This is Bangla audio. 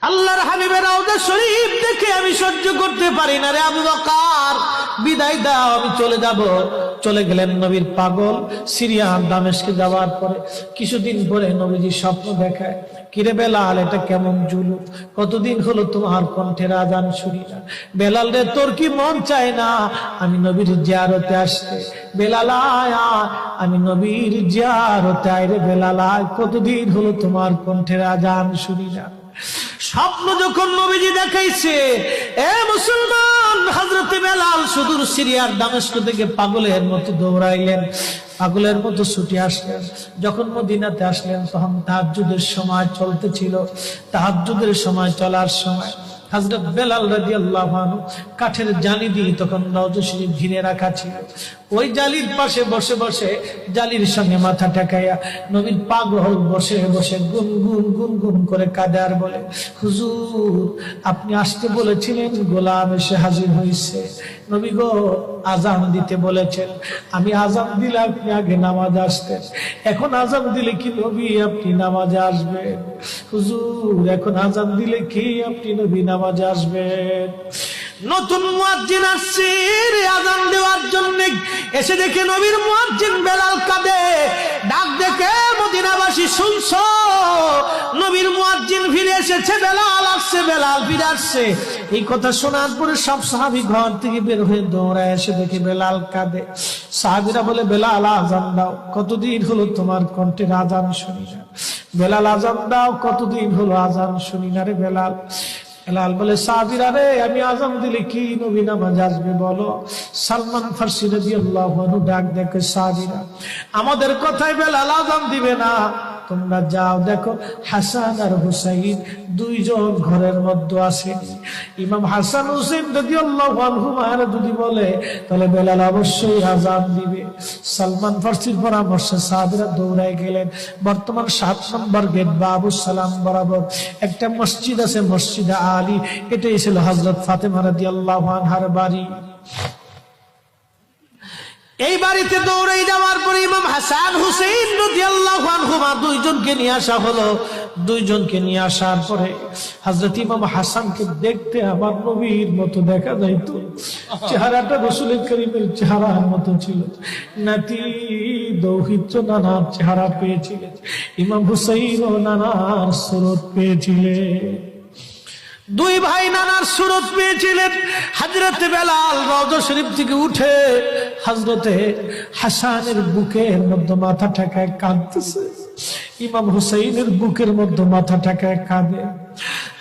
আল্লাহর হাবিবের রওজা শরীফ দেখে আমি সহ্য করতে পারি না রে আবু বকর, বিদায় দাও, আমি চলে যাব। চলে গেলেন নবীর পাগল। সিরিয়া দামেস্কে যাওয়ার পরে কিছুদিন পরে নবীজি স্বপ্ন দেখায়, কিরে বেলাল, এটা কেমন জুলুম, কতদিন হলো তোমার কণ্ঠের আজান শুনি না। বেলাল রে, তোর কি মন চায় না আমি নবীর জিয়ারতে আসতে? বেলাল আয়, আমি নবীর জিয়ারতে আয় রে বেলাল আয়, কতদিন হলো তোমার কণ্ঠের আজান শুনি না। স্বপ্ন যখন নবীজি দেখাইছে, এ মুসলমান, হযরতে বেলাল সুদূর সিরিয়ার দামেস্ক থেকে পাগলের মতো দৌড়াইলেন, পাগলের মতো ছুটে আসলেন। যখন মদিনাতে আসলেন তখন তাহাজ্জুদের সময় চলতেছিল। তাহাজ্জুদের সময় চলার সময় হযরত বেলাল রাদিয়াল্লাহু আনহু কাঠের জালি দিয়ে তখন রওজা শরীফ ঘিরে রাখা ছিল। ওই জালির পাশে বসে বসে জালির সঙ্গে মাথা ঠেকাইয়া নবীর পাগল বসে বসে গুনগুন গুনগুন করে কাঁদে আর বলে, হুজুর, আপনি আসতে বলেছিলেন, গোলাম এসে হাজির হয়েছে। নবী গো, আজান দিতে বলেছেন, আমি আজান দিলে আপনি আগে নামাজ আসতেন, এখন আজান দিলে কি নবী আপনি নামাজে আসবেন? হুজুর, এখন আজান দিলে কি আপনি নবী নামাজে আসবেন? নতুন মুয়াজ্জিন আসছে আজান দেওয়ার জন্য, এসে দেখে নবীর মুয়াজ্জিন বেলাল কাঁদে। ডাক দেখে মদিনাবাসী শুনছো, নবীর মুয়াজ্জিন ফিরে এসেছে, বেলাল আসছে, বেলাল ফিরে আসছে। এই কথা শোনার পরে সব সাহাবী ঘর থেকে বের হয়ে দৌড়ায় এসে দেখে বেলাল কাঁদে। সাহাবীরা বলে, বেলাল আজান দাও, কতদিন হলো তোমার কণ্ঠের আজান শুনি না। বেলাল আজান দাও, কতদিন হলো আজান শুনি না রে বেলাল। বেলাল বলে, সাহাবীরা রে, আমি আজান দিলে কি নবী নামাজ আসবে বলো? সালমান ফারসি রাদিয়াল্লাহু আনহু ডাক দেখে, সাহাবীরা, আমাদের কথায় বেলাল আজান দিবে না, তোমরা যাও দেখো হাসান আর হুসাইন দুইজন ঘরের মধ্যে আছে। ইমাম হাসান হুসাইন রাদিয়াল্লাহু আনহুমা যদি বলে তাহলে বেলাল অবশ্যই আজান দিবে। সালমান ফারসির পরামর্শে সাহাবীরা দৌড়ায় গেলেন। বর্তমান 7 নম্বর গেট বাবু সালাম বরাবর একটা মসজিদ আছে, মসজিদে আলী। এটাই ছিল হযরত ফাতেমা রাদিয়াল্লাহু আনহার বাড়ি। এই বাড়িতে দৌড়ে যাওয়ার পরে ইমাম হাসান হুসাইন রাদিয়াল্লাহু আনহুমা দুইজনকে নিয়ে আসা হলো। দুইজনকে নিয়ে আসার পরে হযরত ইমাম হাসানকে দেখতে আমার নবীর মতো দেখা যাইতো, চেহারাটা রাসূল করিমের চেহারার মতো ছিল। নাতি দৌহিত্র নানার চেহারা পেয়েছিলেন, ইমাম হুসাইন ও নানার সুরত পেয়েছিলেন। দুই ভাই নানার সুরত পেয়েছিলেন। হযরতে বেলাল রওজা শরীফ থেকে উঠে হযরতে হাসানের বুকের মধ্যে মাথা ঠেকায় কাঁদতেছে, ইমাম হুসাইনের বুকের মধ্যে মাথা ঠেকায় কাঁদে।